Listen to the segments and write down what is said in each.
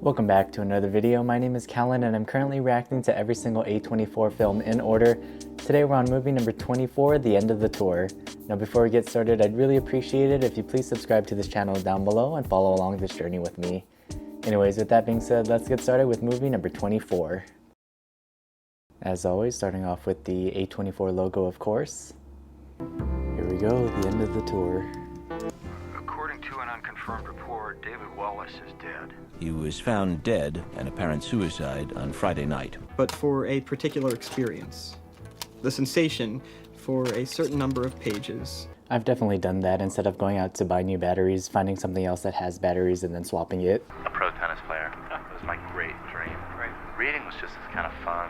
Welcome back to another video. My name is Callan and I'm currently reacting to every single A24 film in order. Today we're on movie number 24, The End of the Tour. Now before we get started, I'd really appreciate it if you please subscribe to this channel down below and follow along this journey with me. Anyways, with that being said, let's get started with movie number 24. As always, starting off with the A24 logo, of course. Here we go, The End of the Tour. According to an unconfirmed report, David Wallace is dead. He was found dead, an apparent suicide, on Friday night. But for a particular experience. The sensation for a certain number of pages. I've definitely done that. Instead of going out to buy new batteries, finding something else that has batteries and then swapping it. A pro tennis player. It was my great dream. Reading was just kind of fun.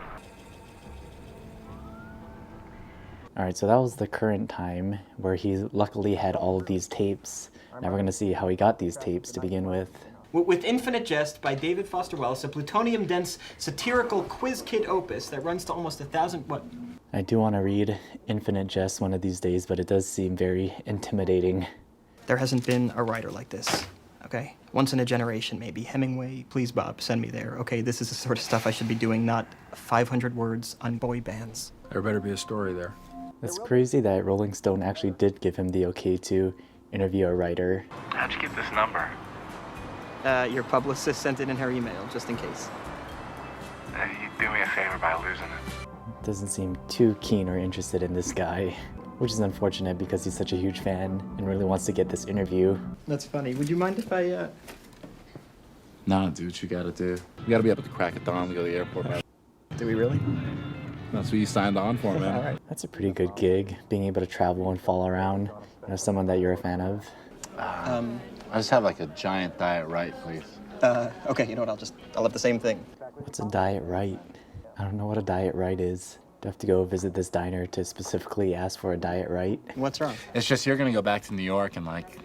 Alright, so that was the current time where he luckily had all of these tapes. Now we're going to see how he got these tapes to begin with. With Infinite Jest by David Foster Wallace, a plutonium-dense satirical quiz kid opus that runs to almost 1,000... What? I do want to read Infinite Jest one of these days, but it does seem very intimidating. There hasn't been a writer like this, okay? Once in a generation, maybe. Hemingway, please, Bob, send me there. Okay, this is the sort of stuff I should be doing, not 500 words on boy bands. There better be a story there. It's crazy that Rolling Stone actually did give him the okay to interview a writer. How'd you get this number? Your publicist sent it in her email, just in case. You do me a favor by losing it. Doesn't seem too keen or interested in this guy, which is unfortunate because he's such a huge fan and really wants to get this interview. That's funny. Would you mind if I, Nah, do what you gotta do. You gotta be up at the crack of dawn to go to the airport, man. Do we really? That's what you signed on for, man. All right. That's a pretty good gig, being able to travel and fall around, someone that you're a fan of. I just have like a giant diet right, please. Okay, you know what, I'll have the same thing. What's a diet right? I don't know what a diet right is. Do I have to go visit this diner to specifically ask for a diet right? What's wrong? It's just you're gonna go back to New York and like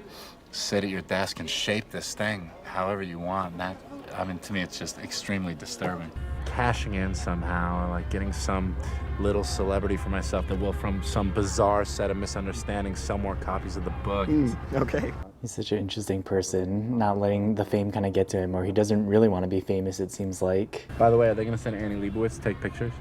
sit at your desk and shape this thing however you want. And that, I mean, to me, it's just extremely disturbing. Cashing in somehow, like getting some little celebrity for myself that will, from some bizarre set of misunderstandings, sell more copies of the book. Okay. He's such an interesting person, not letting the fame kind of get to him, or he doesn't really want to be famous, it seems like. By the way, are they gonna send Annie Leibovitz to take pictures?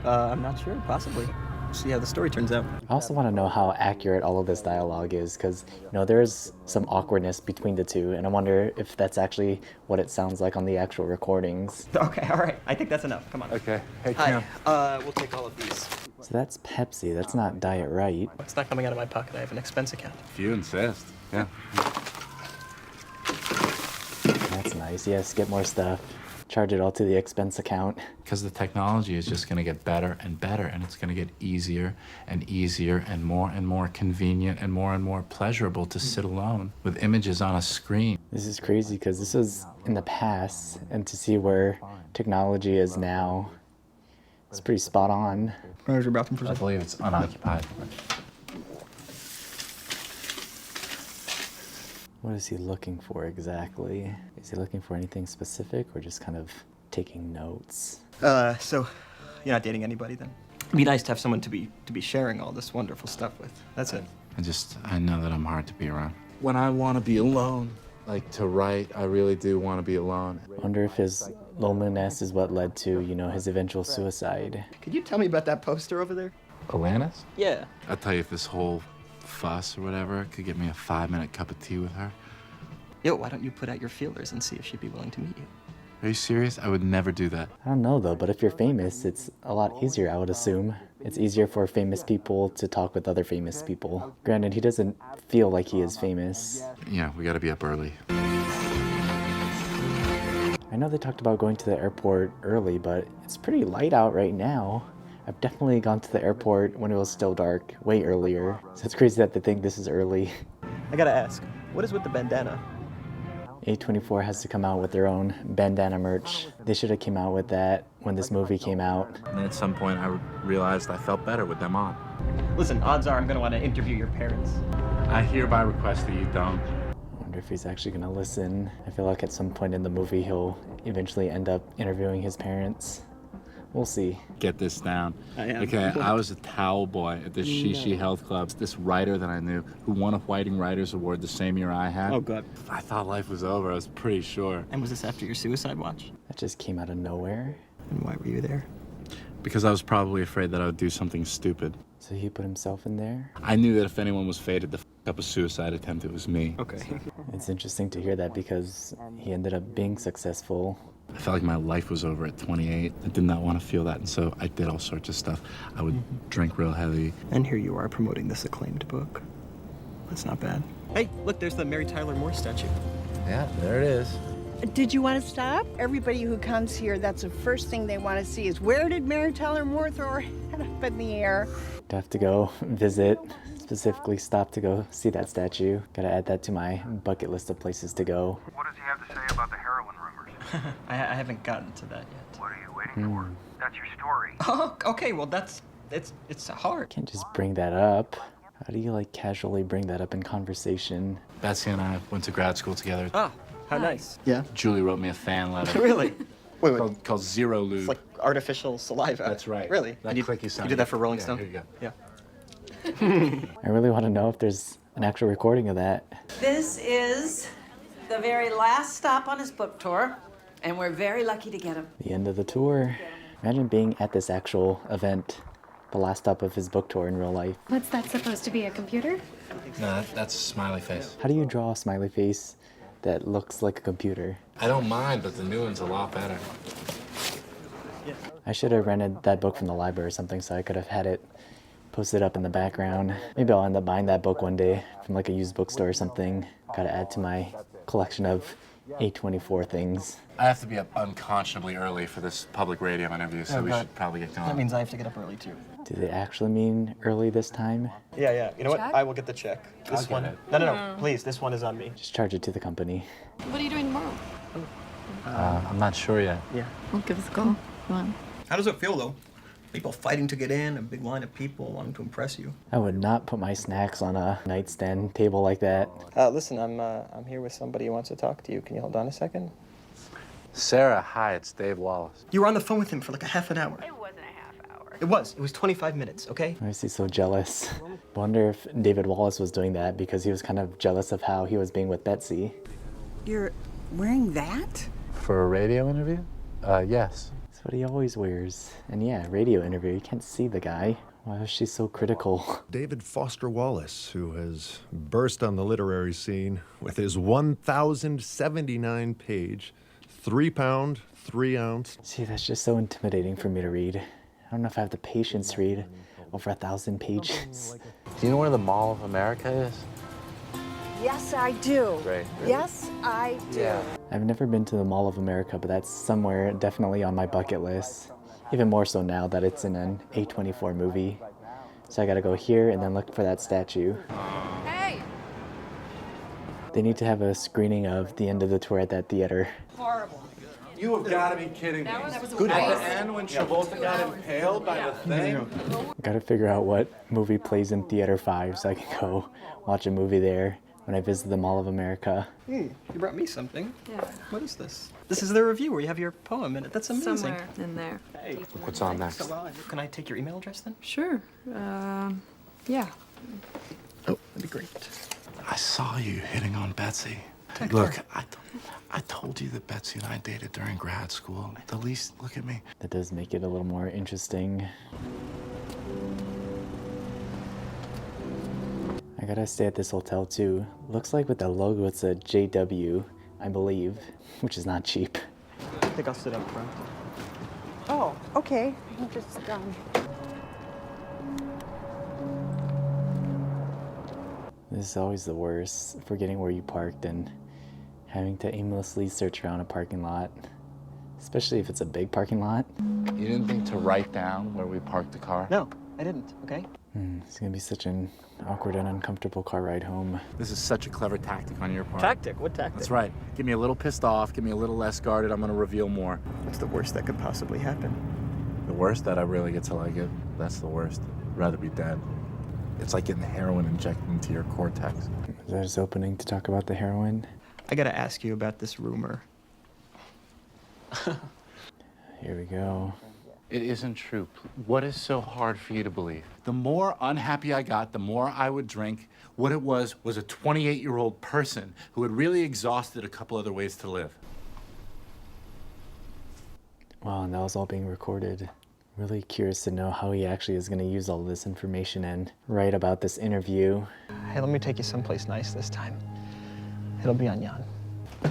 I'm not sure, possibly. See how the story turns out. I also want to know how accurate all of this dialogue is, because, there's some awkwardness between the two, and I wonder if that's actually what it sounds like on the actual recordings. Okay, all right. I think that's enough. Come on. Okay. Hey, Hi. Cam. We'll take all of these. So that's Pepsi, that's not Diet Right. It's not coming out of my pocket. I have an expense account. If you insist. Yeah. That's nice, yes, get more stuff. Charge it all to the expense account. Because the technology is just going to get better and better, and it's going to get easier and easier and more convenient and more pleasurable to sit alone with images on a screen. This is crazy because this was in the past, and to see where technology is now, it's pretty spot on. Where's your bathroom for I believe it's unoccupied. What is he looking for exactly? Is he looking for anything specific or just kind of taking notes? So you're not dating anybody then? It'd be nice to have someone to be sharing all this wonderful stuff with. That's it. I know that I'm hard to be around. When I want to be alone, like to write, I really do want to be alone. I wonder if his loneliness is what led to, his eventual suicide. Could you tell me about that poster over there? Alanis? Yeah. I'll tell you, if this whole fuss or whatever could get me a 5-minute cup of tea with her. Yo, why don't you put out your feelers and see if she'd be willing to meet you? Are you serious? I would never do that. I don't know though, but if you're famous, it's a lot easier, I would assume. It's easier for famous people to talk with other famous people. Granted, he doesn't feel like he is famous. Yeah, we gotta be up early. I know they talked about going to the airport early, but it's pretty light out right now. I've definitely gone to the airport when it was still dark, way earlier. So it's crazy that they think this is early. I gotta ask, what is with the bandana? A24 has to come out with their own bandana merch. They should have came out with that when this movie came out. And then at some point I realized I felt better with them on. Listen, odds are I'm gonna want to interview your parents. I hereby request that you don't. I wonder if he's actually gonna listen. I feel like at some point in the movie he'll eventually end up interviewing his parents. We'll see. Get this down. I am. Okay, I was a towel boy at the Shishi Health Club. This writer that I knew who won a Whiting Writers Award the same year I had. Oh, God. I thought life was over. I was pretty sure. And was this after your suicide watch? That just came out of nowhere. And why were you there? Because I was probably afraid that I would do something stupid. So he put himself in there? I knew that if anyone was fated to f up a suicide attempt, it was me. Okay. It's interesting to hear that because he ended up being successful. I felt like my life was over at 28. I did not want to feel that, and so I did all sorts of stuff. I would drink real heavy. And here you are promoting this acclaimed book. That's not bad. Hey, look, there's the Mary Tyler Moore statue. Yeah, there it is. Did you want to stop? Everybody who comes here, that's the first thing they want to see is where did Mary Tyler Moore throw her head up in the air? I'd have to go visit, specifically stop to go see that statue. Gotta add that to my bucket list of places to go. What does he have to say about the heroin rumors? I haven't gotten to that yet. What are you waiting for? That's your story. Oh, okay, well, it's hard. Can't just bring that up. How do you like casually bring that up in conversation? Betsy and I went to grad school together. Ah, how nice. Yeah? Julie wrote me a fan letter Really? Wait. called Zero Lube. It's like artificial saliva. That's right. Really? That And clicky sound. You did that for Rolling Yeah, Stone? here you go. Yeah. I really want to know if there's an actual recording of that. This is the very last stop on his book tour, and we're very lucky to get him. The end of the tour. Imagine being at this actual event, the last stop of his book tour in real life. What's that supposed to be, a computer? No, that's a smiley face. How do you draw a smiley face that looks like a computer? I don't mind, but the new one's a lot better. I should have rented that book from the library or something so I could have had it posted up in the background. Maybe I'll end up buying that book one day from like a used bookstore or something. Gotta add to my collection of A24 things. I have to be up unconscionably early for this public radio interview, so Oh, we God. should probably get going. That means I have to get up early, too. Do they actually mean early this time? Yeah. You know what? Check? I will get the check. This get one. it. No. Please, this one is on me. Just charge it to the company. What are you doing tomorrow? I'm not sure yet. Yeah. Well, give us a call. Come on. How does it feel, though? People fighting to get in, a big line of people wanting to impress you. I would not put my snacks on a nightstand table like that. Listen, I'm here with somebody who wants to talk to you. Can you hold on a second? Sarah, hi, it's Dave Wallace. You were on the phone with him for like a half an hour. It wasn't a half hour. It was 25 minutes, okay? Why is he so jealous? Wonder if David Wallace was doing that because he was kind of jealous of how he was being with Betsy. You're wearing that? For a radio interview? Yes. That's what he always wears. And yeah, radio interview, you can't see the guy. Why is she so critical? David Foster Wallace, who has burst on the literary scene with his 1,079-page, 3-pound, 3-ounce. See, that's just so intimidating for me to read. I don't know if I have the patience to read over 1,000 pages. Do you know where the Mall of America is? Yes, I do. Great. Yes, I do. I've never been to the Mall of America, but that's somewhere definitely on my bucket list. Even more so now that it's in an A24 movie. So I gotta go here and then look for that statue. Hey! They need to have a screening of the end of the tour at that theater. Horrible. You have got to be kidding me. That was At the end when Travolta got impaled by the thing? Gotta figure out what movie plays in Theater 5 so I can go watch a movie there when I visit the Mall of America. You brought me something. Yeah. What is this? This is the review where you have your poem in it. That's amazing. Somewhere in there. Hey, What's on next? can I take your email address then? Sure. Yeah. Oh, that'd be great. I saw you hitting on Betsy. Look, I told you that Betsy and I dated during grad school. The least, look at me. That does make it a little more interesting. I gotta stay at this hotel too. Looks like with the logo it's a JW, I believe, which is not cheap. I think I'll sit up front. Oh, okay. I'm just This is always the worst, forgetting where you parked and having to aimlessly search around a parking lot, especially if it's a big parking lot. You didn't think to write down where we parked the car? No, I didn't, okay? It's gonna be such an awkward and uncomfortable car ride home. This is such a clever tactic on your part. Tactic? What tactic? That's right. Get me a little pissed off, get me a little less guarded, I'm gonna reveal more. What's the worst that could possibly happen? The worst that I really get to like it, that's the worst. I'd rather be dead. It's like getting heroin injected into your cortex. Is that his opening to talk about the heroin? I gotta ask you about this rumor. Here we go. It isn't true. What is so hard for you to believe? The more unhappy I got, the more I would drink. What it was a 28-year-old person who had really exhausted a couple other ways to live. Wow, and that was all being recorded. Really curious to know how he actually is going to use all this information and write about this interview. Hey, let me take you someplace nice this time. It'll be on Yan.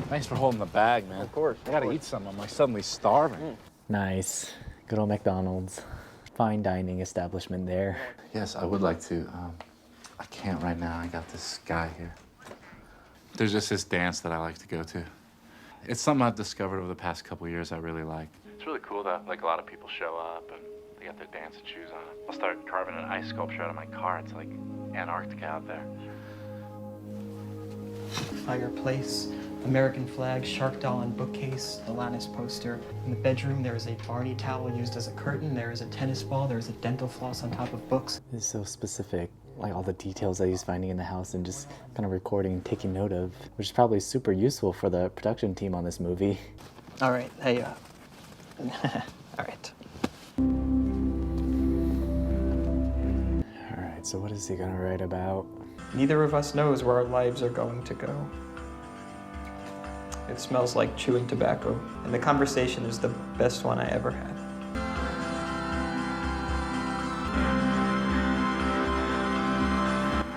Thanks for holding the bag, man. Of course. I gotta eat something. I'm like suddenly starving. Nice. Good old McDonald's. Fine dining establishment there. Yes, I would like to. I can't right now. I got this guy here. There's just this dance that I like to go to. It's something I've discovered over the past couple years I really like. It's really cool that like a lot of people show up and they got their dancing shoes on. I'll start carving an ice sculpture out of my car. It's like Antarctica out there. Fireplace, American flag, shark doll and bookcase, Alanis poster. In the bedroom, there is a Barney towel used as a curtain. There is a tennis ball. There is a dental floss on top of books. It's so specific, like all the details that he's finding in the house and just kind of recording and taking note of, which is probably super useful for the production team on this movie. All right, hey, all right. All right, so what is he gonna write about? Neither of us knows where our lives are going to go. It smells like chewing tobacco, and the conversation is the best one I ever had.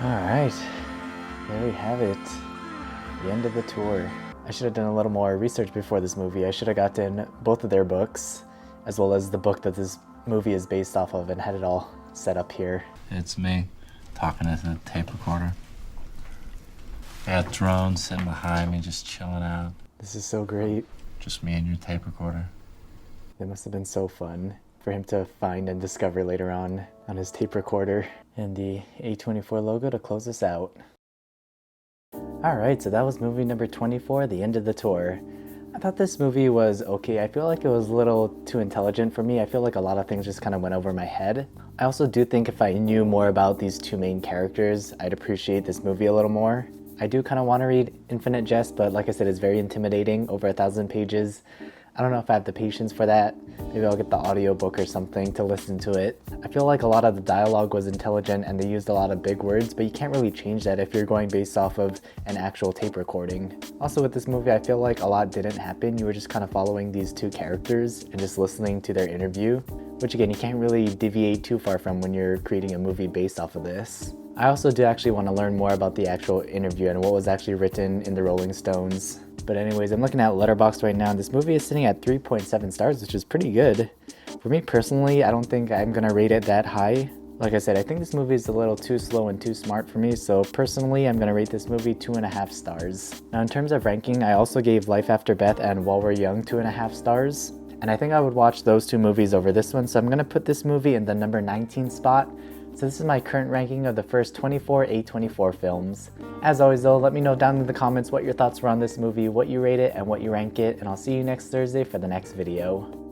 All right, there we have it. The end of the tour. I should have done a little more research before this movie. I should have gotten both of their books, as well as the book that this movie is based off of, and had it all set up here. It's me talking to the tape recorder. I got drone sitting behind me, just chilling out. This is so great. Just me and your tape recorder. It must have been so fun for him to find and discover later on his tape recorder. And the A24 logo to close us out. Alright, so that was movie number 24, The End of the Tour. I thought this movie was okay. I feel like it was a little too intelligent for me. I feel like a lot of things just kind of went over my head. I also do think if I knew more about these two main characters, I'd appreciate this movie a little more. I do kind of want to read Infinite Jest, but like I said, it's very intimidating, over 1,000 pages. I don't know if I have the patience for that. Maybe I'll get the audiobook or something to listen to it. I feel like a lot of the dialogue was intelligent and they used a lot of big words, but you can't really change that if you're going based off of an actual tape recording. Also with this movie, I feel like a lot didn't happen. You were just kind of following these two characters and just listening to their interview, which again, you can't really deviate too far from when you're creating a movie based off of this. I also do actually want to learn more about the actual interview and what was actually written in the Rolling Stones. But anyways, I'm looking at Letterboxd right now, and this movie is sitting at 3.7 stars, which is pretty good. For me personally, I don't think I'm gonna rate it that high. Like I said, I think this movie is a little too slow and too smart for me, so personally, I'm gonna rate this movie 2.5 stars. Now in terms of ranking, I also gave Life After Beth and While We're Young 2.5 stars. And I think I would watch those two movies over this one, so I'm gonna put this movie in the number 19 spot. So this is my current ranking of the first 24 A24 films. As always though, let me know down in the comments what your thoughts were on this movie, what you rate it, and what you rank it, and I'll see you next Thursday for the next video.